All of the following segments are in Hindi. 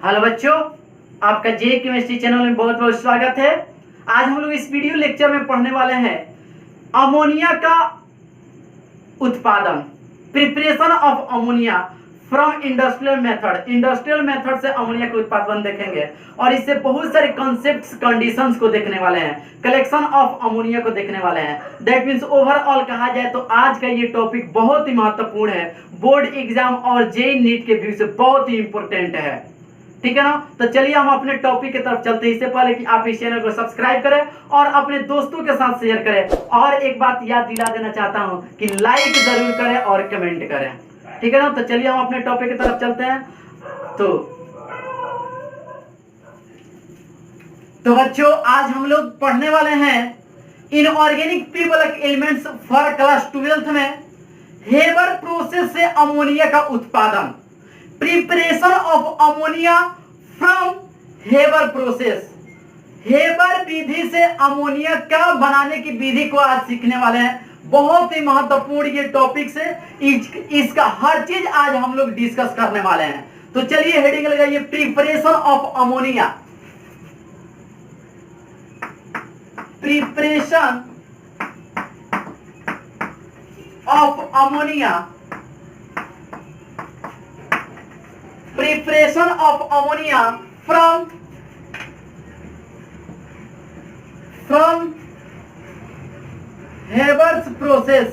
हेलो बच्चों, आपका जे केमिस्ट्री चैनल में बहुत बहुत स्वागत है। आज हम लोग इस वीडियो लेक्चर में पढ़ने वाले हैं अमोनिया का उत्पादन, preparation of ammonia from industrial method. Industrial method से अमोनिया का उत्पादन देखेंगे और इससे बहुत सारे कॉन्सेप्ट्स, कंडीशंस को देखने वाले हैं, कलेक्शन ऑफ अमोनिया को देखने वाले हैं। दैट मीन्स ओवरऑल कहा जाए तो आज का ये टॉपिक बहुत ही महत्वपूर्ण है, बोर्ड एग्जाम और जेईई नीट के व्यू से बहुत ही इंपॉर्टेंट है। ठीक है ना। तो चलिए हम अपने टॉपिक की तरफ चलते हैं। इससे पहले कि आप इस चैनल को सब्सक्राइब करें और अपने दोस्तों के साथ शेयर करें, और एक बात याद दिला देना चाहता हूं कि लाइक जरूर करें और कमेंट करें। ठीक है ना। तो चलिए हम अपने टॉपिक की तरफ चलते हैं। तो बच्चों, आज हम लोग पढ़ने वाले हैं inorganic p block elements for class 12 में हेबर प्रोसेस से अमोनिया का उत्पादन, preparation of ammonia from Haber process. Haber विधि से अमोनिया का बनाने की विधि को आज सीखने वाले हैं। बहुत ही महत्वपूर्ण ये टॉपिक है, इसका हर चीज आज हम लोग डिस्कस करने वाले हैं। तो चलिए हेडिंग लगाइए, preparation of ammonia. Preparation of ammonia, preparation of ammonia from Haber's process.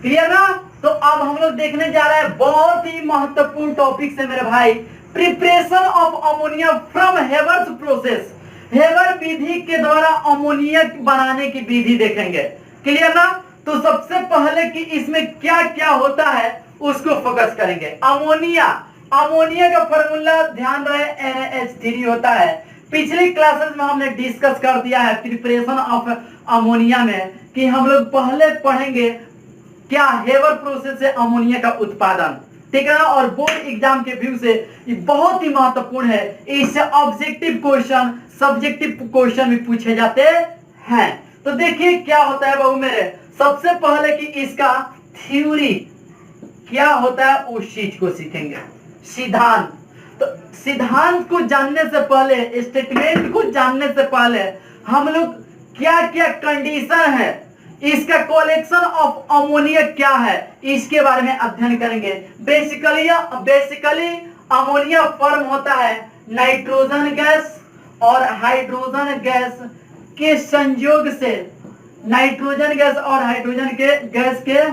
Clear ना। तो अब हम लोग देखने जा रहे हैं बहुत ही महत्वपूर्ण टॉपिक से मेरे भाई, preparation of ammonia from Haber's process. Haber विधि के द्वारा अमोनिया बनाने की विधि देखेंगे। क्लियर ना। तो सबसे पहले कि इसमें क्या क्या होता है उसको फोकस करेंगे। अमोनिया का फॉर्मूला ध्यान रहे NaH3 होता है। पिछली क्लासेस में हमने डिस्कस कर दिया है प्रिपरेशन ऑफ अमोनिया में कि हम लोग पहले पढ़ेंगे क्या हेबर प्रोसेस से अमोनिया का उत्पादन। ठीक है ना। और बोर्ड एग्जाम के व्यू से ये बहुत ही महत्वपूर्ण है। इससे ऑब्जेक्टिव क्वेश्चन, सब्जेक्टिव क्वेश्चन भी पूछे जाते हैं। तो देखिए क्या होता है बाबू मेरे, सबसे पहले कि इसका थ्योरी क्या होता है उस चीज को सीखेंगे। सिद्धांत, तो सिद्धांत को जानने से पहले, स्टेटमेंट को जानने से पहले हम लोग क्या क्या कंडीशन है, इसका कलेक्शन ऑफ अमोनिया क्या है, इसके बारे में अध्ययन करेंगे। बेसिकली अमोनिया फॉर्म होता है नाइट्रोजन गैस और हाइड्रोजन गैस के संयोग से, नाइट्रोजन गैस और हाइड्रोजन के गैस के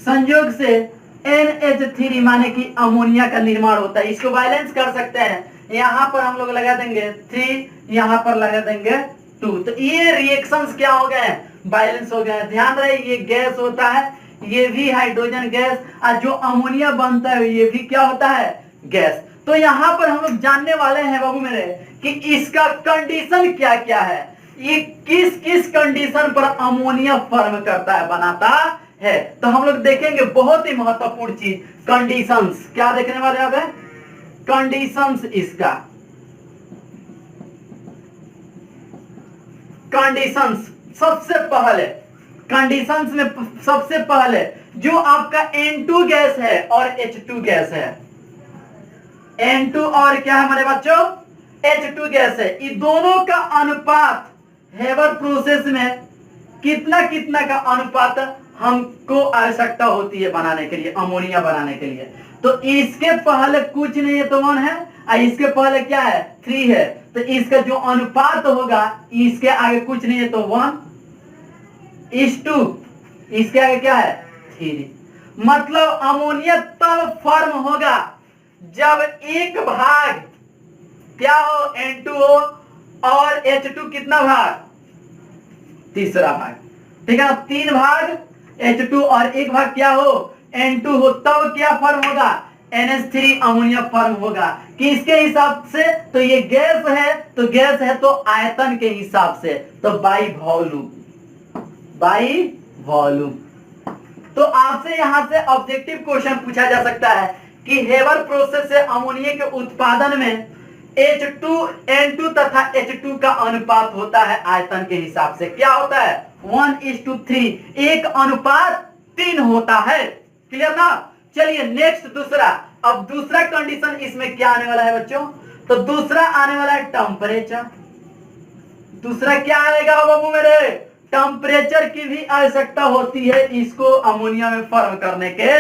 संयोग से NH3 माने कि अमोनिया का निर्माण होता है। इसको बैलेंस कर सकते हैं। यहां पर हम लोग लगा देंगे 3, यहां पर लगा देंगे 2। तो ये रिएक्शंस क्या हो गए, बैलेंस हो गए। ध्यान रहे ये गैस होता है, ये भी हाइड्रोजन गैस, और जो अमोनिया बनता है ये भी क्या होता है, गैस। तो यहां पर हम लोग जानने वाले हैं बाबू मेरे कि इसका कंडीशन क्या क्या है, ये किस किस कंडीशन पर अमोनिया फॉर्म करता है, बनाता है। तो हम लोग देखेंगे बहुत ही महत्वपूर्ण चीज, कंडीशंस। क्या देखने वाले हैं अब, कंडीशंस। इसका कंडीशंस सबसे पहले, कंडीशंस में सबसे पहले जो आपका N2 गैस है और H2 गैस है, N2 और क्या है हमारे बच्चों, H2 गैस है, ये दोनों का अनुपात हेबर प्रोसेस में कितना कितना का अनुपात हमको आवश्यकता होती है बनाने के लिए, अमोनिया बनाने के लिए। तो इसके पहले कुछ नहीं है तो 1 है, और इसके पहले क्या है, 3 है। तो इसका जो अनुपात होगा, इसके आगे कुछ नहीं है तो 1:2, इसके आगे क्या है, 3। मतलब अमोनिया तब फॉर्म होगा जब एक भाग क्या हो, N2 हो, और H2 कितना भाग, तीसरा भाग। ठीक है ना। 3 भाग H2 और 1 भाग क्या हो, N2 हो, तब क्या फॉर्म होगा, NH3 अमोनिया फॉर्म होगा। किसके हिसाब से, तो ये गैस है, तो गैस है तो आयतन के हिसाब से, तो बाई वॉल्यूम। तो आपसे यहां से ऑब्जेक्टिव क्वेश्चन पूछा जा सकता है कि हेबर प्रोसेस से अमोनिया के उत्पादन में H2, N2 तथा H2 का अनुपात होता है आयतन के हिसाब से। क्या होता है, 1:3, 1:3 3 होता है। क्लियर ना? चलिए नेक्स्ट दूसरा। अब दूसरा कंडीशन इसमें क्या आने वाला है बच्चों? तो दूसरा आने वाला है टेम्परेचर। दूसरा क्या आएगा बाबू मेरे? टेम्परेचर की भी आवश्यकता होती है इसको अमोनिया में फॉर्म करने के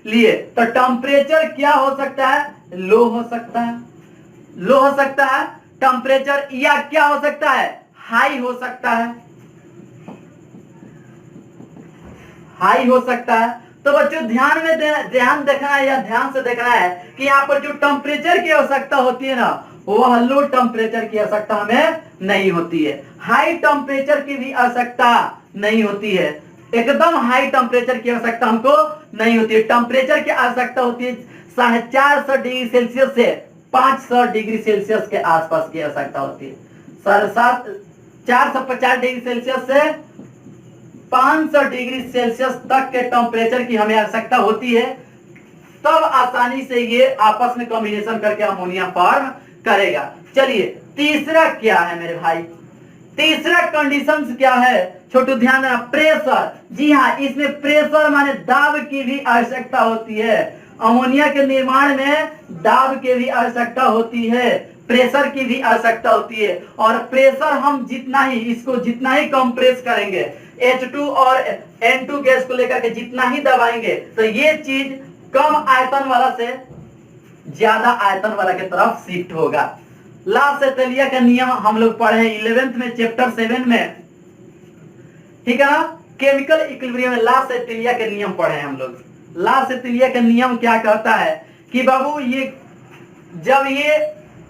लिए। तो टेम्परेचर क्या हो सकता है? लो हो सकता है, लो हो सकता है टेम्परेचर, या क्या हो सकता है? हाई हो सकता है, हाई हो सकता है। तो बच्चों ध्यान में ध्यान देखना है या ध्यान से देखना है कि यहाँ पर जो टेम्परेचर की आवश्यकता होती है ना, वह लो टेम्परेचर की आवश्यकता हमें नहीं होती है, हाई टेम्परेचर की भी आवश्यकता नहीं होती है, एकदम हाई टेम्परेचर की आवश्यकता हमको नहीं होती है। टेम्परेचर की आवश्यकता होती है 450 डिग्री सेल्सियस से 500 डिग्री सेल्सियस के आसपास की आवश्यकता होती है। 450 डिग्री सेल्सियस से 500 डिग्री सेल्सियस तक के टेम्परेचर की हमें आवश्यकता होती है, तब आसानी से ये आपस में कॉम्बिनेशन करके अमोनिया फॉर्म करेगा। चलिए तीसरा क्या है मेरे भाई? तीसरा कंडीशंस क्या है छोटू? ध्यान देना, प्रेशर। जी हाँ, इसमें प्रेशर माने दाब की भी आवश्यकता होती है। अमोनिया के निर्माण में दाब की भी आवश्यकता होती है, प्रेशर की भी आवश्यकता होती है। और प्रेशर हम जितना ही इसको जितना ही कंप्रेस करेंगे, H2 और N2 गैस को लेकर के जितना ही दबाएंगे, तो ये चीज कम आयतन वाला से ज्यादा आयतन वाला की तरफ शिफ्ट होगा। ला सेटेलिया का नियम हम लोग पढ़े हैं 11th में चैप्टर 7 में, ठीक है ना? केमिकल इक्विलिब्रियम में ला सेटेलिया के नियम पढ़े हैं हम लोग। ला सेटेलिया का नियम क्या कहता है कि बाबू ये जब ये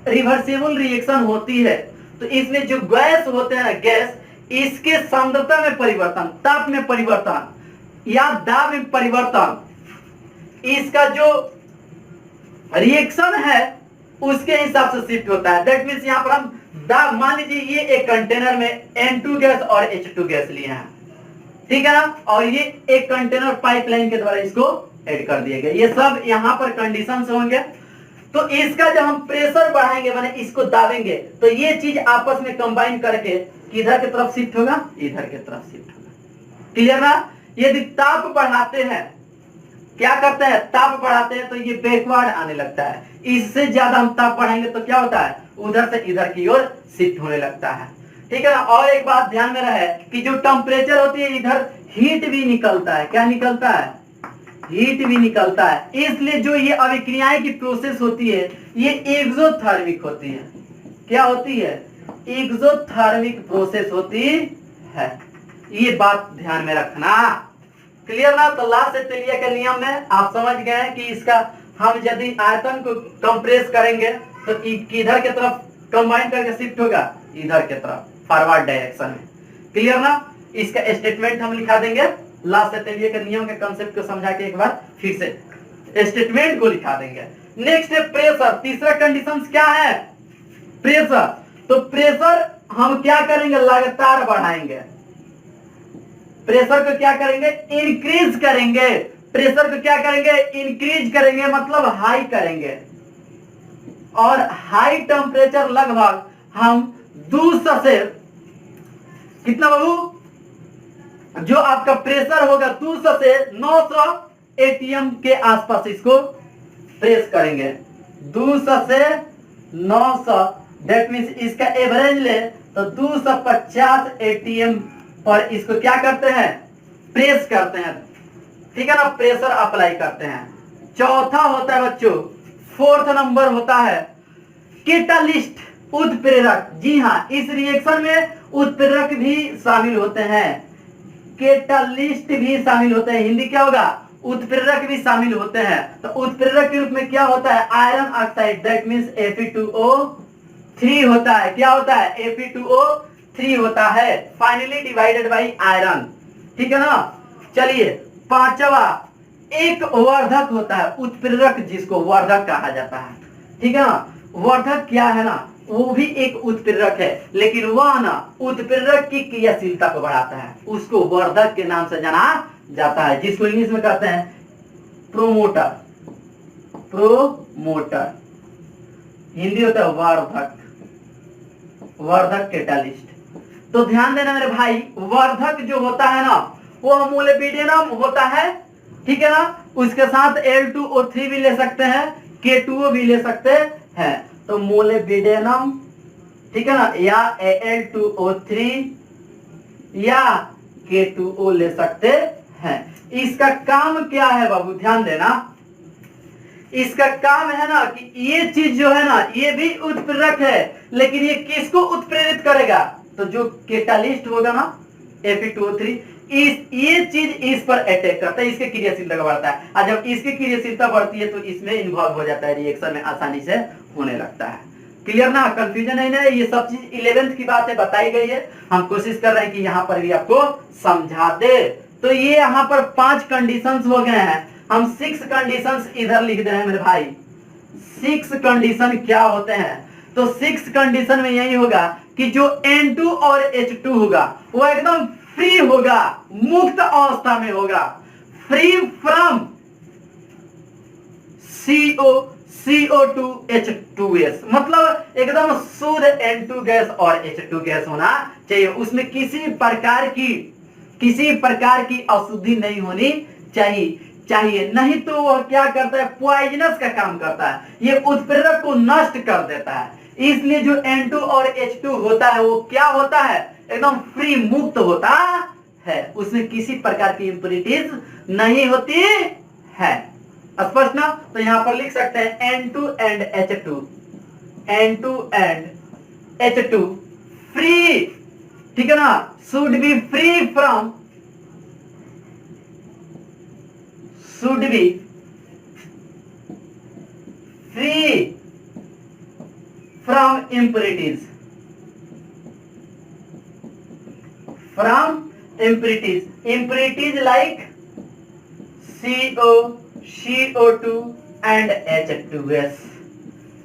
रिवर्सिबल रिएक्शन होती है तो इसमें जो गैस होते हैं ना, गैस, इसके सांद्रता में परिवर्तन, ताप में परिवर्तन या दाब में परिवर्तन, इसका जो रिएक्शन है उसके हिसाब से शिफ्ट होता है। दैट मींस यहां पर हम दाब, मान लीजिए ये एक कंटेनर में N2 गैस और H2 गैस लिए हैं, ठीक है ना? और ये एक कंटेनर पाइपलाइन के द्वारा इसको ऐड कर दिया गया। ये सब यहां पर कंडीशंस होंगे। तो इसका जब हम प्रेशर बढ़ाएंगे, माने इसको दाबेंगे, तो ये चीज आपस में कंबाइन करके किधर की तरफ शिफ्ट होगा? इधर की तरफ शिफ्ट होगा। क्लियर ना? यदि ताप बढ़ाते हैं, क्या करते हैं? ताप बढ़ाते हैं तो ये बैकवर्ड आने लगता है। इससे ज्यादा हम ताप बढ़ाएंगे तो क्या होता है? उधर से इधर की ओर शिफ्ट होने लगता है, ठीक है ना? और एक बात ध्यान में रहे कि जो टेम्परेचर होती है, इधर हीट भी निकलता है। क्या निकलता है? हीट भी निकलता है। इसलिए जो ये अभिक्रियाएं की प्रोसेस होती है, ये एक्सोथर्मिक होती है। क्या होती है? एक्सोथर्मिक प्रोसेस होती है। ये बात ध्यान में रखना। क्लियर ना? तो ला सेटेलिया के नियम में आप समझ गए हैं कि इसका हम यदि आयतन को कंप्रेस करेंगे तो किधर के तरफ कंबाइन करके शिफ्ट होगा? इधर के तरफ, फॉरवर्ड डायरेक्शन में। क्लियर ना? इसका स्टेटमेंट हम लिखा देंगे। ला सेटेलिया के नियम के कंसेप्ट को समझा के एक बार फिर से स्टेटमेंट को लिखा देंगे। नेक्स्ट है प्रेशर। तीसरा कंडीशन क्या है? प्रेशर। तो प्रेशर हम क्या करेंगे? लगातार बढ़ाएंगे। प्रेशर को क्या करेंगे? इंक्रीज करेंगे। प्रेशर को क्या करेंगे? इंक्रीज करेंगे, मतलब हाई करेंगे। और हाई टेम्परेचर लगभग हम 200 से, कितना बाबू? जो आपका प्रेशर होगा 200 से 900 एटीएम के आसपास इसको प्रेस करेंगे। 200 से 900, दैट मींस इसका एवरेज ले तो 250 एटीएम पर इसको क्या करते हैं? प्रेस करते हैं, ठीक है ना? प्रेशर अप्लाई करते हैं। चौथा होता है बच्चों, 4th नंबर होता है कैटालिस्ट, उत्प्रेरक। जी हाँ, इस रिएक्शन में उत्प्रेरक भी शामिल होते हैं, कैटालिस्ट भी शामिल होते हैं। हिंदी क्या होगा? उत्प्रेरक भी शामिल होते हैं। तो उत्प्रेरक के रूप में क्या होता है? Iron oxide, that means Fe2O3 होता है। क्या होता है? Fe2O3 होता है, फाइनली डिवाइडेड बाई आयरन, ठीक है ना? चलिए पांचवा, एक वर्धक होता है, उत्प्रेरक जिसको वर्धक कहा जाता है, ठीक है ना? वर्धक क्या है ना, वो भी एक उत्प्रेरक है, लेकिन वह ना उत्प्रेरक की क्रियाशीलता को बढ़ाता है, उसको वर्धक के नाम से जाना जाता है, जिसको इंग्लिश में कहते हैं प्रोमोटर। प्रोमोटर हिंदी होता है वर्धक, वर्धक कैटालिस्ट। तो ध्यान देना मेरे भाई, वर्धक जो होता है ना, वो मोलिब्डेनम होता है, ठीक है ना। उसके साथ Al2O3 भी ले सकते हैं, K2O भी ले सकते हैं। तो मोलिब्डेनम, ठीक है ना, या Al2O3 या K2O ले सकते हैं। इसका काम क्या है बाबू, ध्यान देना। इसका काम है ना कि ये चीज जो है ना, ये भी उत्प्रेरक है, लेकिन ये किसको उत्प्रेरित करेगा, तो जो कैटालिस्ट होगा ना Fe2O3, ये चीज इस पर अटैक करता है, इसकी क्रियाशीलता बढ़ता है, और जब इसकी क्रियाशीलता बढ़ती है तो इसमें इन्वॉल्व हो जाता है, रिएक्शन में आसानी से होने लगता है। क्लियर ना, कंफ्यूजन है ना, ये सब चीज 11th की बातें बताई गई है, हम कोशिश कर रहे हैं कि यहाँ पर भी आपको समझा दे। तो ये यहाँ पर 5 कंडीशंस हो गए हैं, हम 6 कंडीशंस इधर लिख दे रहे हैं मेरे भाई। 6 कंडीशन क्या होते हैं, तो 6 कंडीशन में यही होगा कि जो N2 और H2 होगा वो एकदम फ्री होगा, मुक्त अवस्था में होगा, फ्री फ्रॉम CO2 H2S, मतलब एकदम शुद्ध N2 गैस और H2 गैस होना चाहिए, उसमें किसी प्रकार की अशुद्धि नहीं होनी चाहिए, नहीं तो वह क्या करता है, पॉइजनस का काम करता है, ये उत्प्रेरक को नष्ट कर देता है। इसलिए जो N2 और H2 होता है वो क्या होता है, एकदम फ्री, मुक्त होता है, उसमें किसी प्रकार की इंप्योरिटीज नहीं होती है। स्पष्ट ना, तो यहां पर लिख सकते हैं N2 and H2 फ्री, ठीक है ना, should be free from impurities, like CO2 and H2S।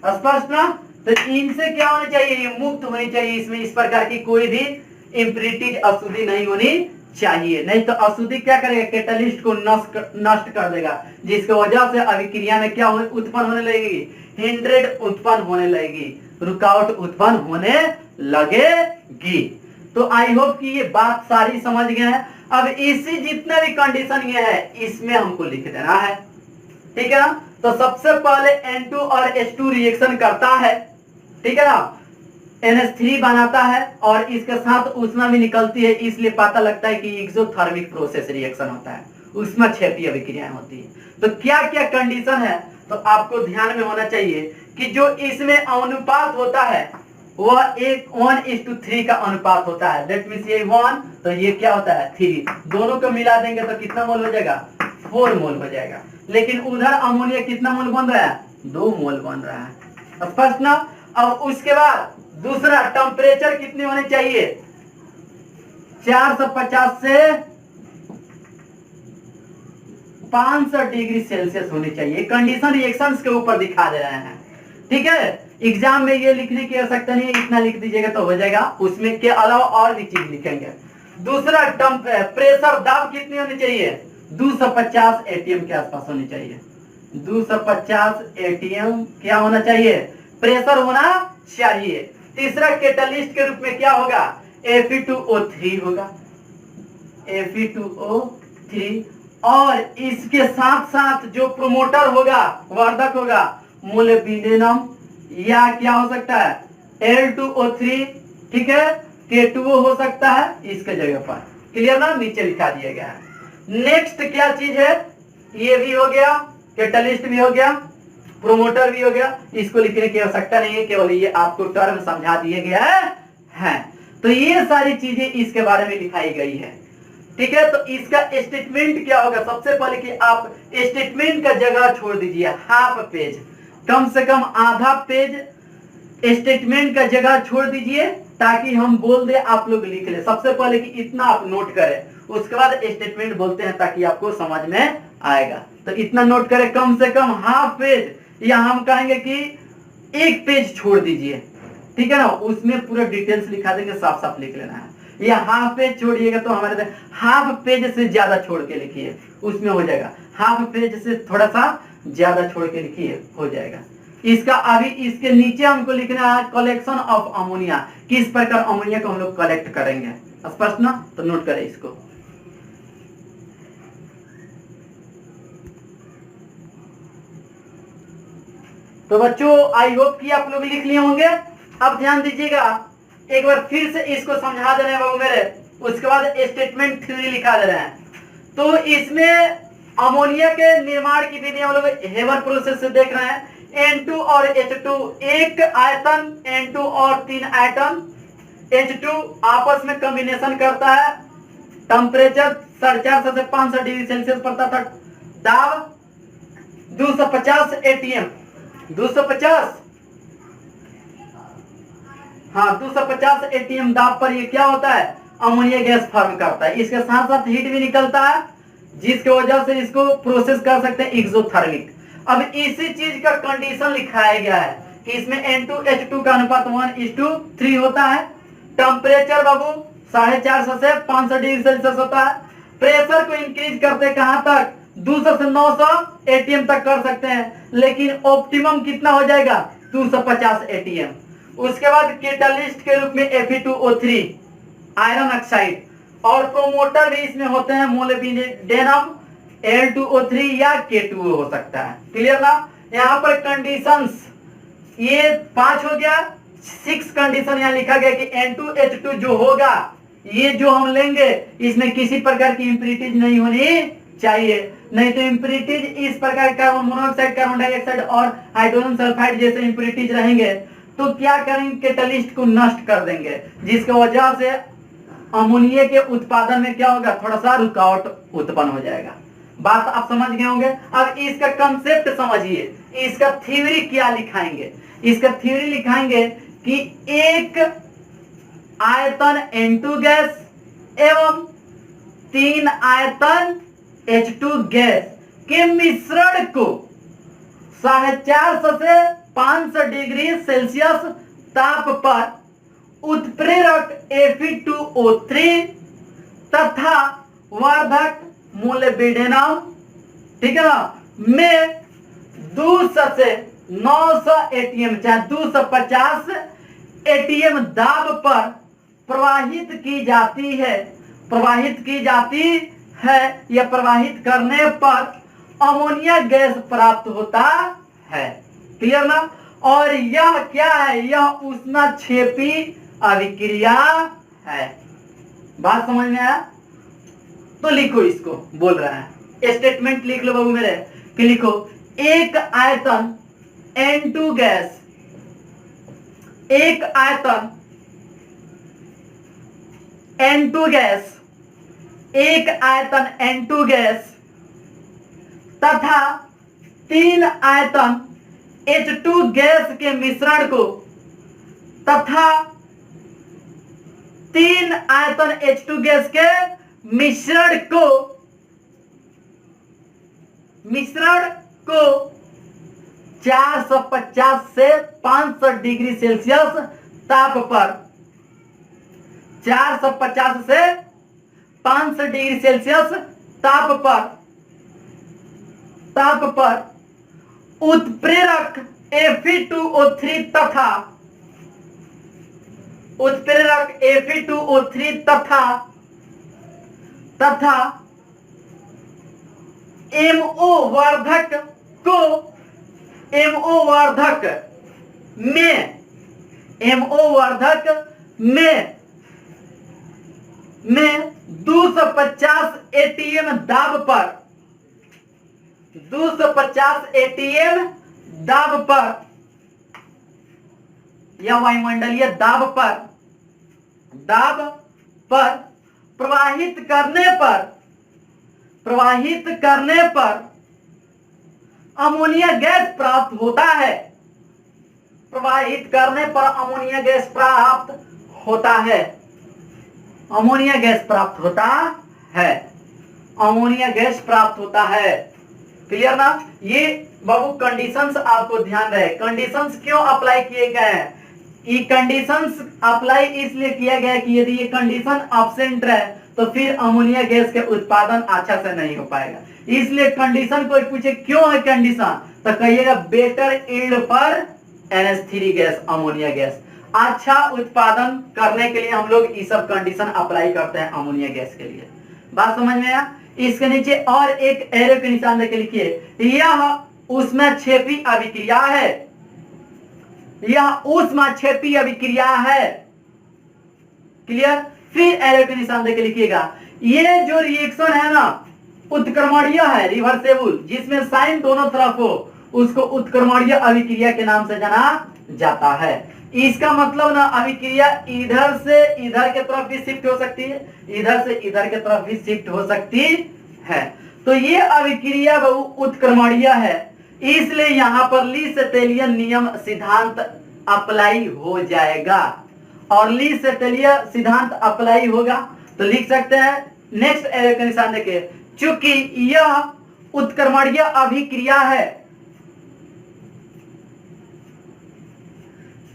स्पष्ट ना, तो इनसे क्या होना चाहिए, ये मुक्त होनी चाहिए, इसमें इस प्रकार की कोई भी इंप्योरिटीज, अशुद्धि नहीं होनी चाहिए, नहीं तो अशुद्धि क्या करेगा, कैटालिस्ट को नष्ट कर देगा, जिसकी वजह से अभिक्रिया में क्या उत्पन्न होने लगेगी, हिंड्रेड उत्पन्न होने लगेगी, रुकावट उत्पन्न होने लगेगी। तो आई होप कि ये बात सारी समझ गए हैं। अब इसी जितने भी कंडीशन ये है इसमें हमको लिख देना है, ठीक है ना। तो सबसे पहले N2 और H2 रिएक्शन करता है, ठीक है ना, NH3 बनाता है और इसके साथ ऊष्मा भी निकलती है, इसलिए पता लगता है कि एक्सोथर्मिक प्रोसेस रिएक्शन होता है, ऊष्मा क्षेपी अभिक्रियाएं होती है। तो क्या क्या कंडीशन है, तो आपको ध्यान में होना चाहिए कि जो इसमें अनुपात होता है वह 1:3 का अनुपात होता है। लेट मी से 1, तो ये क्या होता है 3, दोनों को मिला देंगे तो कितना मोल हो जाएगा, 4 मोल हो जाएगा। लेकिन उधर अमोनिया कितना मोल बन रहा है, 2 मोल बन रहा है। स्पष्ट ना। अब उसके बाद दूसरा, टेम्परेचर कितनी होनी चाहिए, 450 से 500 डिग्री सेल्सियस होनी चाहिए। कंडीशन रिएक्शंस के ऊपर दिखा दे रहे हैं, ठीक है। एग्जाम में ये लिखने की आवश्यकता नहीं है, इतना लिख दीजिएगा तो हो जाएगा, उसमें के अलावा और भी चीज लिखेंगे। दूसरा, प्रेशर, दाब कितनी होनी चाहिए, 250 ATM के आसपास होनी चाहिए, 250 ATM क्या होना चाहिए, प्रेशर होना चाहिए। तीसरा, कैटालिस्ट के रूप में क्या होगा, Fe2O3 होगा, Fe2O3, और इसके साथ साथ जो प्रोमोटर होगा, वर्धक होगा, मोलिब्डेनम, या क्या हो सकता है Al2O3, ठीक है, K2O हो सकता है इसके जगह पर। क्लियर ना, नीचे लिखा दिया गया है। नेक्स्ट क्या चीज है, ये भी हो गया, कैटालिस्ट भी हो गया, प्रोमोटर भी हो गया, इसको लिखने की आवश्यकता नहीं है, केवल ये आपको टर्म समझा दिए गया है। तो ये सारी चीजें इसके बारे में लिखाई गई है, ठीक है। तो इसका स्टेटमेंट क्या होगा, सबसे पहले कि आप स्टेटमेंट का जगह छोड़ दीजिए, हाफ पेज, कम से कम आधा पेज स्टेटमेंट का जगह छोड़ दीजिए, ताकि हम बोल दे आप लोग लिख ले। सबसे पहले कि इतना आप नोट करें, उसके बाद स्टेटमेंट बोलते हैं ताकि आपको समझ में आएगा। तो इतना नोट करें, कम से कम हाफ पेज, या हम कहेंगे कि 1 पेज छोड़ दीजिए, ठीक है ना, उसमें पूरा डिटेल्स लिखा देंगे, साफ साफ लिख लेना है। या हाफ पेज छोड़िएगा तो हमारे हाफ पेज से ज्यादा छोड़ के लिखिए, उसमें हो जाएगा। हाफ पेज से थोड़ा सा ज्यादा छोड़ के लिखिए, हो जाएगा। इसका अभी इसके नीचे हमको लिखना है कलेक्शन ऑफ अमोनिया, किस प्रकार अमोनिया को हम लोग कलेक्ट करेंगे। स्पष्ट ना, तो नोट करें इसको। तो बच्चों आई होप कि आप लोग लिख लिए होंगे। अब ध्यान दीजिएगा, एक बार फिर से इसको समझा दे रहे हैं बाबू मेरे, उसके बाद स्टेटमेंट थ्योरी लिखा दे रहे हैं। तो इसमें अमोनिया के निर्माण की विधि हम लोग हेबर प्रोसेस से देख रहे हैं। N2 और H2 एक आयतन, N2 और 3 आयतन, H2 आपस में कॉम्बिनेशन करता है, टेम्परेचर 450 से 500 डिग्री सेल्सियस पड़ता था, दाब 250 ATM, 250 250 ATM दाब पर ये क्या होता है, अमोनिया गैस फॉर्म करता है। इसके साथ साथ हीट भी निकलता है, जिसके वजह से इसको प्रोसेस कर सकते हैं एक्सोथर्मिक। अब इसी चीज का कंडीशन लिखाया गया है कि इसमें N2H2 का अनुपात 1:3 होता है। टेम्परेचर बाबू 450 से 500 डिग्री सेल्सियस होता है। प्रेशर को इंक्रीज करते कहां तक, 200 से 900 ATM तक कर सकते हैं, लेकिन ऑप्टिमम कितना हो जाएगा, 250 ATM। उसके बाद कैटलिस्ट के रूप में Fe2O3 आयरन ऑक्साइड, और प्रोमोटर भी इसमें होते हैं, मोलिब्डेनम Al2O3 या K2O हो सकता है। क्लियर ना। यहाँ पर कंडीशंस ये 5 हो गया, 6 कंडीशन यहाँ लिखा गया कि N2H2 जो होगा, ये जो हम लेंगे इसमें किसी प्रकार की इंप्यूरिटीज नहीं होनी चाहिए, नहीं तो इंप्यूरिटीज इस प्रकार कार्बन मोनोऑक्साइड, कार्बन डाइऑक्साइड और हाइड्रोजन सल्फाइड जैसे इंप्यूरिटीज रहेंगे तो क्या करेंगे, कैटलिस्ट को नष्ट कर देंगे, जिसकी वजह से अमोनिया के उत्पादन में क्या होगा, थोड़ा सा रुकावट उत्पन्न हो जाएगा। बात आप समझ गए होंगे। अब इसका कंसेप्ट समझिए, इसका थ्योरी क्या लिखाएंगे। इसका थ्योरी लिखाएंगे कि एक आयतन N2 गैस एवं 3 आयतन H2 गैस के मिश्रण को 450 से 500 डिग्री सेल्सियस ताप पर उत्प्रेरक Fe2O3 तथा वर्धक मोलिब्डेनम, ठीक है ना, में 200 से 900 ATM चाहे 250 ATM दाब पर प्रवाहित की जाती है। प्रवाहित की जाती है या प्रवाहित करने पर अमोनिया गैस प्राप्त होता है। क्लियर ना। और यह क्या है, यह उष्णक्षेपी अभिक्रिया है। बात समझ में आया। तो लिखो, इसको बोल रहा है, स्टेटमेंट लिख लो बाबू मेरे, कि लिखो एक आयतन N2 गैस, एक आयतन N2 गैस, एक आयतन N2 गैस तथा 3 आयतन H2 गैस के मिश्रण को तथा 3 आयतन H2 गैस के मिश्रण को 450 से 500 डिग्री सेल्सियस ताप पर 450 से 500 डिग्री सेल्सियस ताप पर उत्प्रेरक Fe2O3 तथा उत्प्रेरक Fe2O3 तथा MO वर्धक को MO वर्धक में 250 ATM दाब पर 250 ATM दाब पर या वायुमंडलीय दाब पर प्रवाहित करने पर अमोनिया गैस प्राप्त होता है। प्रवाहित करने पर अमोनिया गैस प्राप्त होता है। अमोनिया गैस प्राप्त होता है। अमोनिया गैस प्राप्त होता है। क्लियर ना। ये बाबू कंडीशंस आपको ध्यान रहे। कंडीशंस क्यों अप्लाई किए गए हैं, ये कंडीशंस अप्लाई इसलिए किया गया कि यदि ये कंडीशन एब्सेंट रहे तो फिर अमोनिया गैस के उत्पादन अच्छा से नहीं हो पाएगा। इसलिए कंडीशन कोई पूछे क्यों है कंडीशन, तो कहिएगा बेटर यील्ड पर NH3 गैस, अमोनिया गैस। अच्छा उत्पादन करने के लिए हम लोग ये सब कंडीशन अप्लाई करते हैं अमोनिया गैस के लिए। बात समझ में आया। इसके नीचे और एक एरो के निशान देके लिखिए, यह उष्णक्षेपी अभिक्रिया है। यह ऊष्माक्षेपीय अभिक्रिया है। क्लियर। फिर एरो के निशान देके लिखिएगा, ये जो रिएक्शन है ना उत्क्रमणीय है, रिवर्सेबल, जिसमें साइन दोनों तरफ हो, उसको उत्क्रमणीय अभिक्रिया के नाम से जाना जाता है। इसका मतलब ना अभिक्रिया इधर से इधर के तरफ भी शिफ्ट हो सकती है, इधर से इधर के तरफ भी शिफ्ट हो सकती है। तो ये अभिक्रिया बहु उत्क्रमणीय है, इसलिए यहां पर ली सेटेलियन नियम सिद्धांत अप्लाई हो जाएगा। और ली सेटेलियन सिद्धांत अप्लाई होगा तो लिख सकते हैं नेक्स्ट एरो का निशान देके, चूंकि यह उत्क्रमणीय अभिक्रिया है,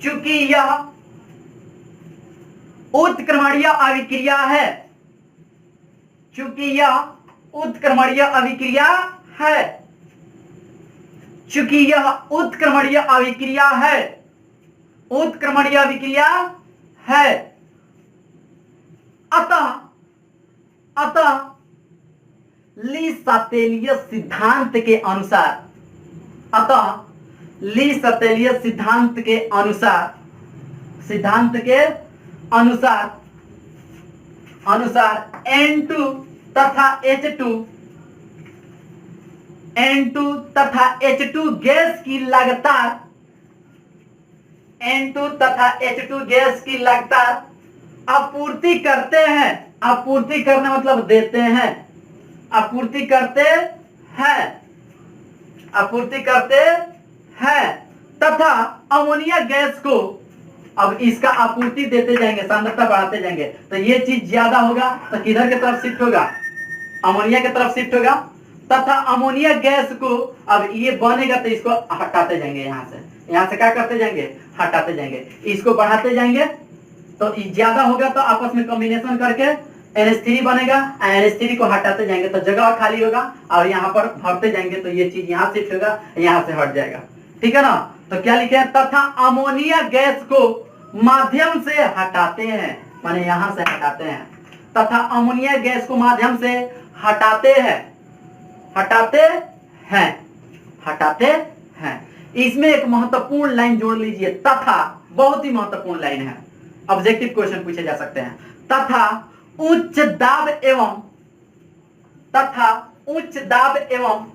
चूंकि यह उत्क्रमणीय अभिक्रिया है, चूंकि यह उत्क्रमणीय अभिक्रिया है, चूंकि यह उत्क्रमणीय अभिक्रिया है, उत्क्रमणीय अभिक्रिया है, अतः ली सतेलिय सिद्धांत के अनुसार, अतः ली सतेलिय सिद्धांत के अनुसार, सिद्धांत के अनुसार N2 तथा H2, N2 तथा H2 गैस की लगातार, N2 तथा H2 गैस की लगातार आपूर्ति करते हैं। आपूर्ति करना मतलब देते हैं, आपूर्ति करते हैं, आपूर्ति करते हैं तथा अमोनिया गैस को, अब इसका आपूर्ति देते जाएंगे, सांद्रता बढ़ाते जाएंगे, तो ये चीज ज्यादा होगा तो किधर की तरफ शिफ्ट होगा, अमोनिया की तरफ शिफ्ट होगा। तथा अमोनिया गैस को, अब ये बनेगा तो इसको हटाते जाएंगे, यहां से क्या करते जाएंगे, हटाते जाएंगे, इसको बढ़ाते जाएंगे तो ज्यादा होगा तो आपस में कॉम्बिनेशन करके NH3 बनेगा, NH3 को हटाते जाएंगे तो जगह खाली होगा और यहाँ पर भरते जाएंगे तो ये चीज यहाँ शिफ्ट होगा, यहाँ से हट जाएगा। ठीक है ना। तो क्या लिखे हैं, तथा अमोनिया गैस को माध्यम से हटाते हैं, माने यहां से हटाते हैं, तथा अमोनिया गैस को माध्यम से हटाते हैं, हटाते हैं, हटाते हैं। इसमें एक महत्वपूर्ण लाइन जोड़ लीजिए, तथा, बहुत ही महत्वपूर्ण लाइन है, ऑब्जेक्टिव क्वेश्चन पूछे जा सकते हैं। तथा उच्च दाब एवं, तथा उच्च दाब एवं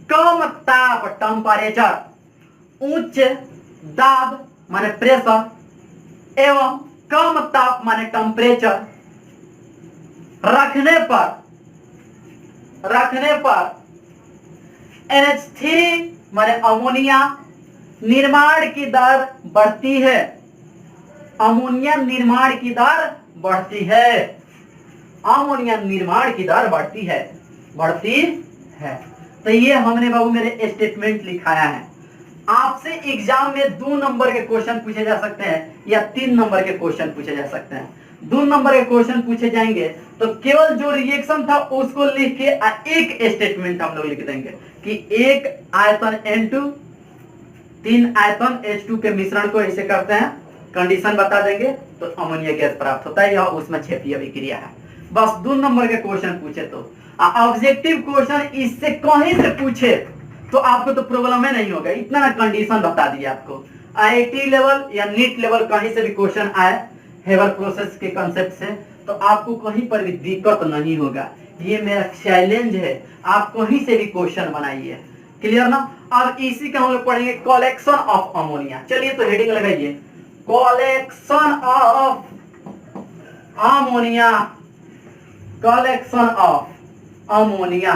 कम ताप टेम्परेचर, उच्च दाब माने प्रेशर एवं कम ताप माने टेम्परेचर रखने पर NH3 माने अमोनिया निर्माण की दर बढ़ती है, अमोनिया निर्माण की दर बढ़ती है, अमोनिया निर्माण की दर बढ़ती है, बढ़ती है। तो ये हमने बाबू मेरे स्टेटमेंट लिखाया है। आपसे एग्जाम में 2 नंबर के क्वेश्चन पूछे जा सकते हैं या 3 नंबर के क्वेश्चन पूछे जा सकते हैं। 2 नंबर के क्वेश्चन पूछे जाएंगे तो केवल जो रिएक्शन था उसको लिख के एक स्टेटमेंट हम लोग लिख देंगे कि 1 आयतन N2 3 आयतन H2 के मिश्रण को ऐसे करते हैं, कंडीशन बता देंगे तो अमोनिया गैस प्राप्त होता है, यह ऊष्माक्षेपीय अभिक्रिया है। बस 2 नंबर के क्वेश्चन पूछे तो ऑब्जेक्टिव क्वेश्चन इससे कहीं से पूछे तो आपको तो प्रॉब्लम ही नहीं होगा, इतना ना कंडीशन बता दिया आपको। IIT लेवल या नीट लेवल कहीं से भी क्वेश्चन आए हेबर प्रोसेस के कंसेप्ट से तो आपको कहीं पर भी दिक्कत नहीं होगा, ये मेरा चैलेंज है, आप कहीं से भी क्वेश्चन बनाइए। क्लियर ना। अब इसी का हम लोग पढ़ेंगे कलेक्शन ऑफ अमोनिया। चलिए तो हेडिंग लगाइए, collection of ammonia, collection of ammonia,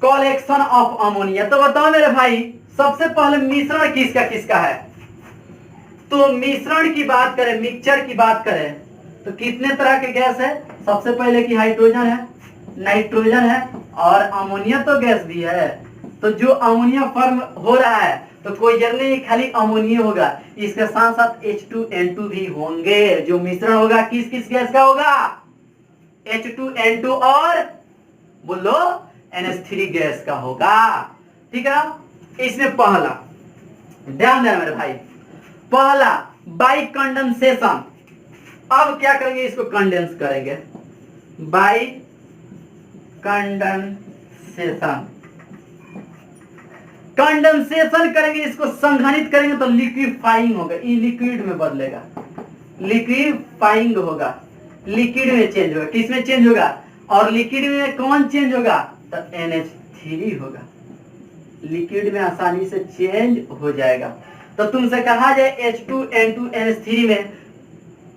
collection of ammonia. तो बताओ मेरे भाई, सबसे पहले मिश्रण किसका किसका है, तो मिश्रण की बात करें, मिक्सचर की बात करें तो कितने तरह के गैस है, सबसे पहले की हाइड्रोजन है, नाइट्रोजन है और अमोनिया तो गैस भी है। तो जो अमोनिया फॉर्म हो रहा है तो कोई जरूरी नहीं खाली अमोनिया होगा, इसके साथ साथ H2N2 भी होंगे। जो मिश्रण होगा किस किस गैस का होगा, H2N2 और बोलो NH3 गैस का होगा। ठीक है। इसमें पहला ध्यान देना मेरे भाई, पहला बाई कंडेंसेशन। अब क्या करेंगे, इसको कंडेंस करेंगे, बाई कंडेंसेशन। कंडेंसेशन करेंगे, इसको संघनित करेंगे तो लिक्विफाइंग होगा, ये लिक्विड में बदलेगा, लिक्विफाइंग होगा, लिक्विड में चेंज होगा। किस में चेंज होगा? और लिक्विड में कौन चेंज होगा? तो NH3 होगा, लिक्विड में आसानी से चेंज हो जाएगा। तो तुमसे कहा जाए H2N2NH3 में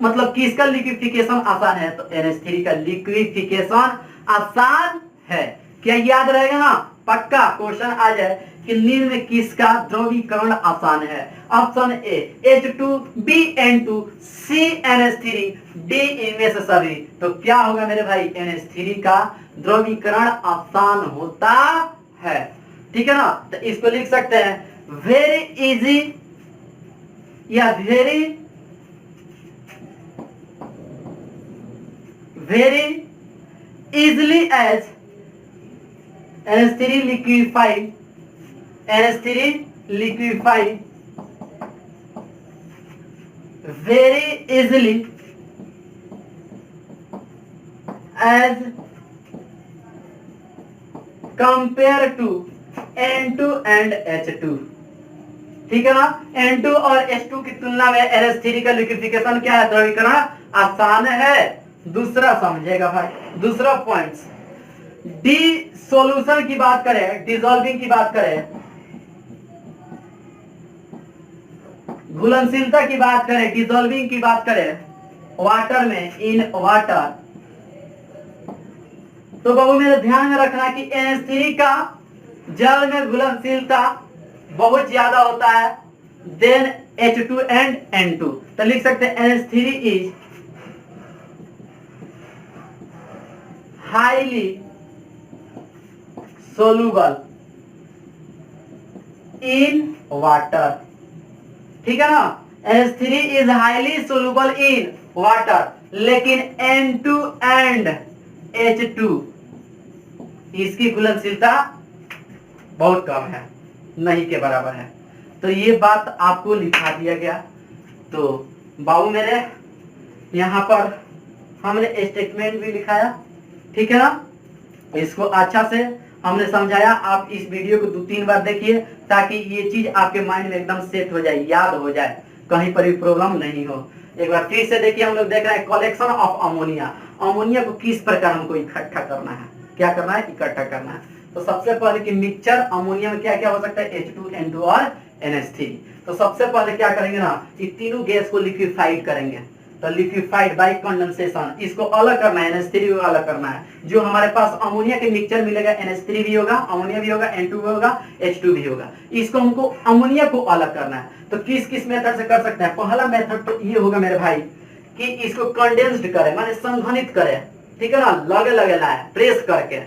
मतलब किसका लिक्विफिकेशन आसान है? तो NH3 का लिक्विफिकेशन आसान है। क्या याद रहेगा ना? पक्का क्वेश्चन आ जाए कि निम्न में किसका द्रवीकरण आसान है? Option A H2, B N2, C NH3, D इनमें से सभी। तो क्या होगा मेरे भाई? NH3 का द्रवीकरण आसान होता है। ठीक है ना? तो इसको लिख सकते हैं वेरी इजी या very easily as NH3 liquefied, NH3 liquefied very easily as compared to N2 and H2। ठीक है ना? N2 और H2 की तुलना में NH3 का लिक्विफिकेशन क्या है? द्रवीकरण आसान है। दूसरा समझेगा भाई, दूसरा पॉइंट डी सॉल्यूशन की बात करें, डिसॉल्विंग की बात करें, घुलनशीलता की बात करें, डिसॉल्विंग की बात करें वाटर में, इन वाटर, तो बाबू मेरे ध्यान में रखना कि NH3 का जल में घुलनशीलता बहुत ज्यादा होता है देन H2 एंड N2। तो लिख सकते हैं NH3 is highly soluble in water. ठीक है ना? NH3 is highly soluble in water, लेकिन N2 एंड H2 इसकी घुलनशीलता बहुत कम है, नहीं के बराबर है। तो ये बात आपको लिखा दिया गया। तो बाबू मेरे यहां पर हमने स्टेटमेंट भी लिखाया। ठीक है ना? इसको अच्छा से हमने समझाया। आप इस वीडियो को 2-3 बार देखिए ताकि ये चीज आपके माइंड में एकदम सेट हो जाए, याद हो जाए, कहीं पर भी प्रॉब्लम नहीं हो। एक बार फिर से देखिए, हम लोग देख रहे हैं कलेक्शन ऑफ अमोनिया। अमोनिया को किस प्रकार हमको इकट्ठा करना है? क्या करना है? इकट्ठा करना है। तो सबसे पहले कि मिक्सचर अमोनिया में क्या क्या हो सकता है? H2N2 और NH3। तो सबसे पहले क्या करेंगे ना, ये तीनों गैस को लिक्विफाइड करेंगे। तो लिक्विफाइड बाय कंडेंसेशन, इसको अलग करना है, NH3 को अलग करना है। जो हमारे पास अमोनिया के मिक्सचर मिलेगा, NH3 भी होगा, अमोनिया भी होगा, N2 भी होगा, H2 भी होगा। इसको हमको अमोनिया को अलग करना है। तो किस किस मेथड से कर सकते हैं? पहला मेथड तो ये होगा मेरे भाई कि इसको कंडेंस्ड करें, माने संघनित करें। ठीक है ना? लगे लगे लाए, प्रेस करके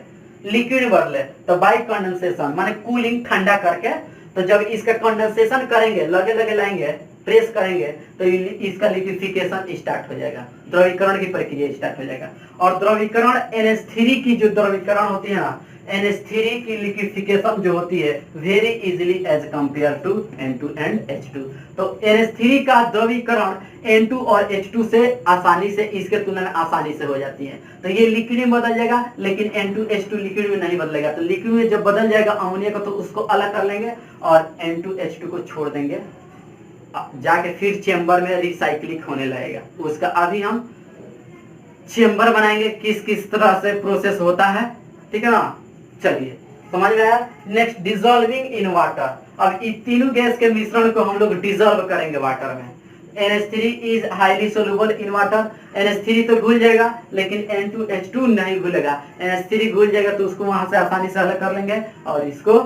लिक्विड बदले, तो बाय कंडेंसेशन माने कूलिंग, ठंडा करके। तो जब इसका कंडेंसेशन करेंगे, लगे लगे लाएंगे, प्रेस करेंगे, तो इसका लिक्विफिकेशन स्टार्ट हो जाएगा, द्रवीकरण की प्रक्रिया स्टार्ट हो जाएगा। और द्रवीकरण NH3 की जो द्रवीकरण होती है ना, NH3 की लिक्विफिकेशन जो होती है very easily as compare to N2 and H2। तो NH3 का द्रवीकरण N2 और H2 से आसानी से, इसके तुलना में आसानी से हो जाती है। तो ये लिक्विड में बदल जाएगा, लेकिन N2 H2 लिक्विड में नहीं बदलेगा। तो लिक्विड में जब बदल जाएगा अमोनिया को, तो उसको अलग कर लेंगे और N2 H2 को छोड़ देंगे, जाके फिर चेंबर में रिसाइक्लिंग होने लगेगा उसका। अभी हम चेंबर बनाएंगे, किस किस तरह से प्रोसेस होता है। ठीक है ना? चलिए समझ में आया। Next dissolving in water. अब इस तीनों गैस के मिश्रण को हम लोग डिसॉल्व करेंगे वाटर में। NH3 is highly soluble in water. NH3 तो घुल जाएगा, लेकिन N2 H2 नहीं घुलेगा। NH3 घुल जाएगा तो उसको वहां से आसानी से अलग कर लेंगे और इसको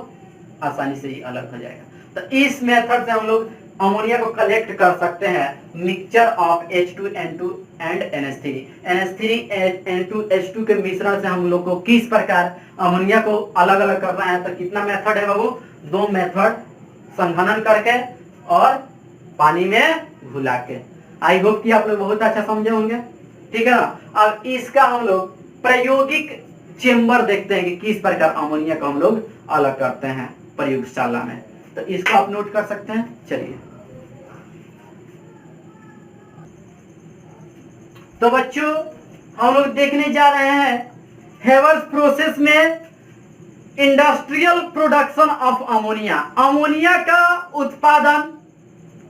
आसानी से ही अलग हो जाएगा। तो इस मेथड से हम लोग अमोनिया को कलेक्ट कर सकते हैं mixture of H2N2 and NH3। NH3 N2 H2 के मिश्रण से हम लोग को किस प्रकार अमोनिया को अलग अलग करना है। तो कितना मेथड है बाबू? 2 मेथड, संघनन करके और पानी में घुला के। आई होप कि आप लोग बहुत अच्छा समझे होंगे। ठीक है ना? अब इसका हम लोग प्रायोगिक चेंबर देखते हैं कि किस प्रकार अमोनिया को हम लोग अलग करते हैं प्रयोगशाला में। तो इसको आप नोट कर सकते हैं। चलिए, तो बच्चों हम लोग देखने जा रहे हैं हेवर्स प्रोसेस में industrial production of ammonia, ammonia का उत्पादन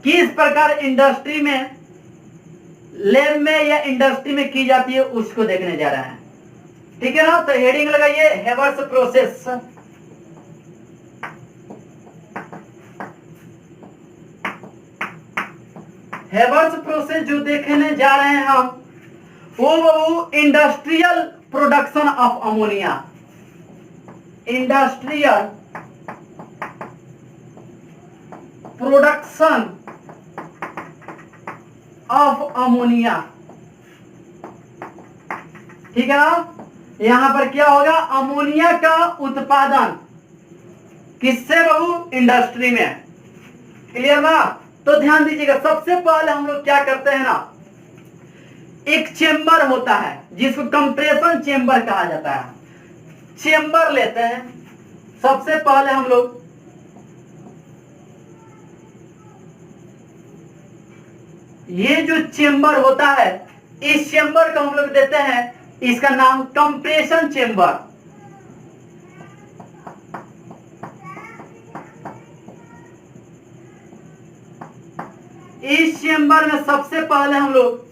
किस प्रकार इंडस्ट्री में, लैब में या इंडस्ट्री में की जाती है उसको देखने जा रहे हैं। ठीक है ना, तो हेडिंग लगाइए हेवर्स प्रोसेस। हेवर्स प्रोसेस जो देखने जा रहे हैं हम, वो industrial production of ammonia, industrial production of ammonia. ठीक है ना, यहां पर क्या होगा, अमोनिया का उत्पादन किससे बाबू, इंडस्ट्री में। क्लियर ना, तो ध्यान दीजिएगा, सबसे पहले हम लोग क्या करते हैं ना, एक चेंबर होता है जिसको कंप्रेशन चेंबर कहा जाता है, चेंबर लेते हैं। सबसे पहले हम लोग ये जो चेंबर होता है, इस चेंबर को हम लोग देते हैं, इसका नाम कंप्रेशन चेंबर। इस चेंबर में सबसे पहले हम लोग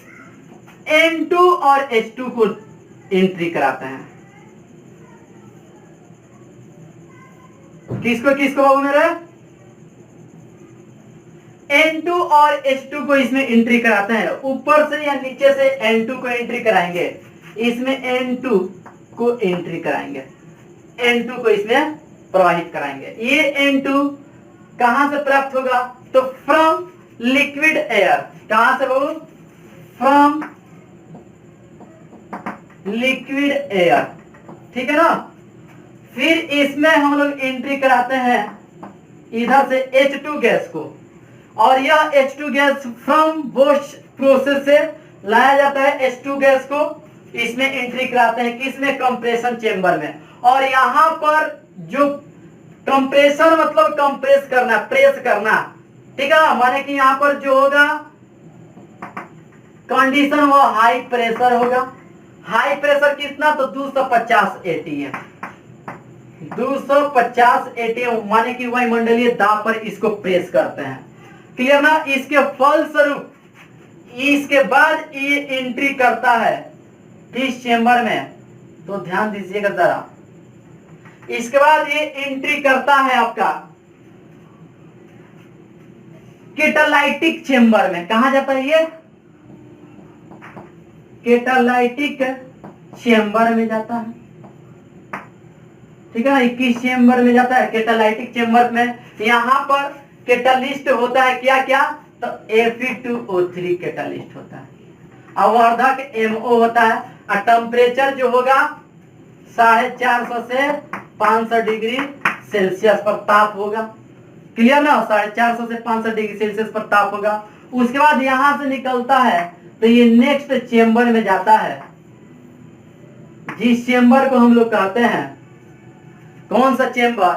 N2 और H2 को एंट्री कराते हैं। किसको किसको बाबू मेरे, N2 और H2 को इसमें एंट्री कराते हैं। ऊपर से या नीचे से N2 को एंट्री कराएंगे, इसमें N2 को एंट्री कराएंगे, N2 को इसमें प्रवाहित कराएंगे। ये N2 कहां से प्राप्त होगा, तो फ्रॉम लिक्विड एयर। कहां से बाबू, फ्रॉम लिक्विड एयर। ठीक है ना, फिर इसमें हम लोग एंट्री कराते हैं इधर से H2 गैस को, और यह H2 gas from Bose process से लाया जाता है। H2 गैस को इसमें एंट्री कराते हैं, किसमें, कंप्रेशन चेंबर में। और यहां पर जो कंप्रेशन मतलब कंप्रेस करना, प्रेस करना, ठीक है ना, माने कि यहां पर जो होगा कंडीशन वो हाई प्रेशर होगा। हाई प्रेशर कितना, तो 250 एटीएम, 250 एटीएम, माने कि वायुमंडलीय दाब पर इसको प्रेस करते हैं। क्लियर ना, इसके फलस्वरूप इसके बाद ये एंट्री करता है इस चेंबर में। तो ध्यान दीजिएगा जरा, इसके बाद ये एंट्री करता है आपका कैटालाइटिक चेंबर में। कहा जाता है ये, कैटालाइटिक चेंबर में जाता है। ठीक है ना, 21 चेंबर में जाता है, कैटालाइटिक चेंबर में। यहां पर कैटालिस्ट होता है क्या क्या, तो Fe2O3 कैटालिस्ट होता है, अवर्धक MO होता है, और टेम्परेचर जो होगा 450 से 500 डिग्री सेल्सियस पर ताप होगा। क्लियर ना, 450 से 500 डिग्री सेल्सियस पर ताप होगा। उसके बाद यहां से निकलता है तो ये नेक्स्ट चेंबर में जाता है, जिस चेंबर को हम लोग कहते हैं, कौन सा चेंबर,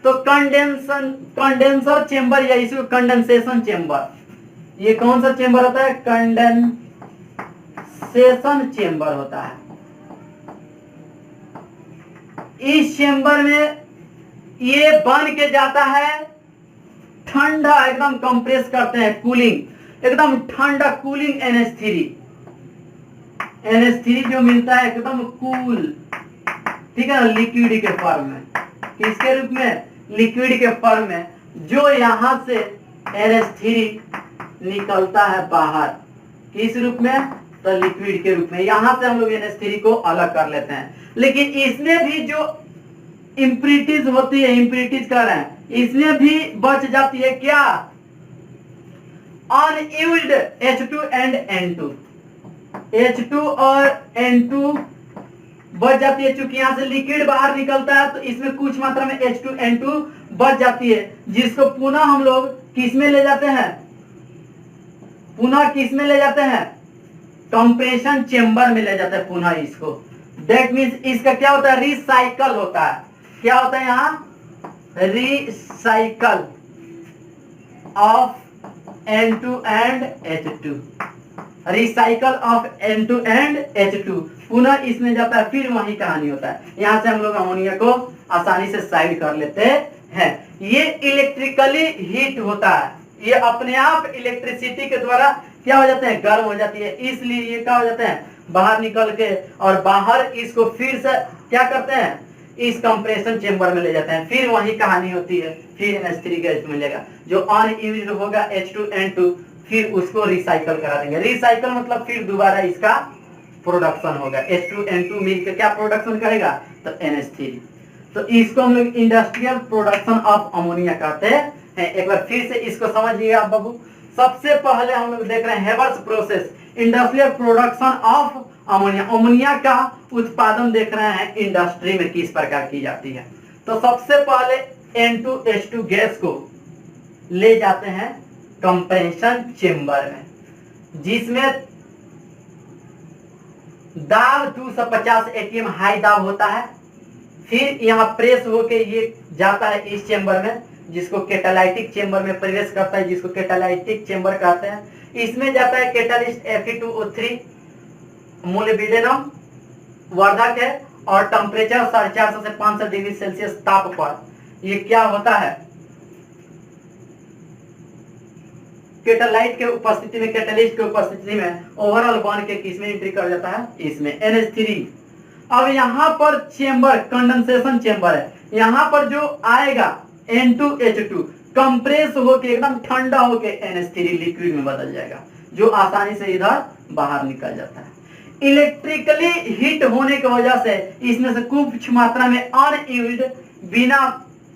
तो कंडेंसर चेंबर या इसको कंडेंसेशन चेंबर। ये कौन सा चेंबर होता है, कंडेंसेशन चेंबर होता है। इस चेंबर में ये बन के जाता है ठंडा, एकदम कंप्रेस करते हैं, कूलिंग, एकदम ठंडा कूलिंग NH3 जो मिलता है एकदम कूल। ठीक है ना, लिक्विड के फॉर्म में, किसके रूप में, लिक्विड के फॉर्म में, जो यहां से NH3 निकलता है बाहर, किस रूप में, तो लिक्विड के रूप में। यहां से हम लोग NH3 को अलग कर लेते हैं। लेकिन इसमें भी जो इम्प्यूरिटीज होती है, इम्प्यूरिटीज कर रहे हैं, इसमें भी बच जाती है क्या, unused H2 and N2, H2 और N2 बच जाती है। चूंकि यहां से लिक्विड बाहर निकलता है तो इसमें कुछ मात्रा में H2 N2 बच जाती है, जिसको पुनः हम लोग किस में ले जाते हैं, पुनः किस में ले जाते हैं, कंप्रेशन चेंबर में ले जाते हैं पुनः इसको। दैट मीन्स इसका क्या होता है, रिसाइकल होता है। क्या होता है यहाँ, recycle of N2 and H2, recycle of N2 and H2 पुनः इसमें जाता है, फिर वही कहानी होता है। यहां से हम लोग अमोनिया को आसानी से साइड कर लेते हैं। ये इलेक्ट्रिकली हीट होता है, ये अपने आप इलेक्ट्रिसिटी के द्वारा क्या हो जाते हैं, गर्म हो जाती है, इसलिए ये क्या हो जाते हैं, बाहर निकल के और बाहर इसको फिर से क्या करते हैं, इस कंप्रेशन चेंबर में ले जाते हैं। फिर वही कहानी होती है, फिर NH3 गैस मिलेगा जो अनयूज्ड होगा H2N2, फिर उसको रिसाइकल करा देंगे। रिसाइकल मतलब फिर दोबारा इसका प्रोडक्शन होगा, H2N2 मिलकर क्या प्रोडक्शन करेगा, तो NH3। तो इसको हम लोग इंडस्ट्रियल प्रोडक्शन ऑफ अमोनिया कहते हैं। एक बार फिर से इसको समझिएगा आप बाबू। सबसे पहले हम लोग देख रहे हैं Haber's process, industrial production of ammonia. Ammonia का उत्पादन देख रहे हैं इंडस्ट्री में किस प्रकार की जाती है। तो सबसे पहले N2H2 गैस को ले जाते हैं कंप्रेशन चेंबर में, जिसमें दाब 250 ATM हाई दाब होता है। फिर यहाँ प्रेस होके ये जाता है इस चेंबर में, जिसको कैटालाइटिक चेंबर में प्रवेश करता है, जिसको कैटालाइटिक चेंबर कहते हैं। इसमें जाता है कैटालिस्ट Fe2O3 मोलिब्डेनम वर्धक है, और टेम्परेचर 450 से 500 डिग्री सेल्सियस ताप पर ये क्या होता है, कैटालाइट के उपस्थिति में, कैटालिस्ट के उपस्थिति में ओवरऑल बन के किसमें एंट्री कर जाता है, इसमें NH3। अब यहाँ पर चेंबर कंडेंसेशन चेंबर है, यहाँ पर जो आएगा N2H2 कंप्रेस होके एकदम ठंडा होके NH3 लिक्विड में बदल जाएगा, जो आसानी से इधर बाहर निकल जाता है। इलेक्ट्रिकली हीट होने की वजह से इसमें से कुछ मात्रा में अनयूज्ड बिना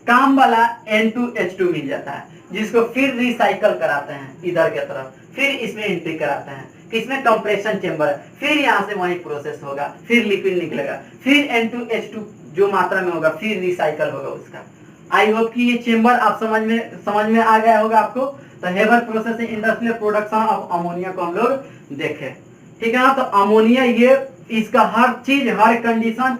काम वाला N2H2 मिल जाता है, जिसको फिर रिसाइकल कराते हैं इधर के तरफ, फिर इसमें एंट्री कराते हैं, किसमें, कंप्रेशन चेंबर। फिर यहाँ से वही प्रोसेस होगा, फिर लिक्विड निकलेगा, फिर N2H2 जो मात्रा में होगा फिर रिसाइकल होगा उसका। आई होप कि ये चेंबर आप समझ में आ गया होगा आपको। तो Haber process industrial production of ammonia को हम लोग देखें, ठीक है ना। तो अमोनिया ये इसका हर चीज, हर कंडीशन,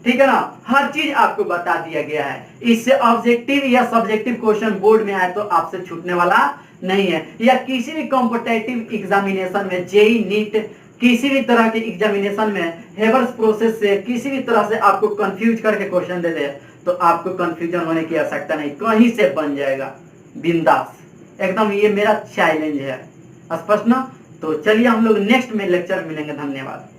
ठीक है ना, हर चीज आपको बता दिया गया है। इससे ऑब्जेक्टिव या सब्जेक्टिव क्वेश्चन बोर्ड में आए तो आपसे छूटने वाला नहीं है, या किसी भी कॉम्पिटिटिव एग्जामिनेशन में, जेई नीट किसी भी तरह के एग्जामिनेशन में हेवर्स प्रोसेस से किसी भी तरह से आपको कंफ्यूज करके क्वेश्चन दे दे तो आपको कंफ्यूजन होने की आवश्यकता नहीं, कहीं से बन जाएगा बिंदास एकदम। ये मेरा चैलेंज है, स्पष्ट ना। तो चलिए हम लोग नेक्स्ट में लेक्चर मिलेंगे, धन्यवाद।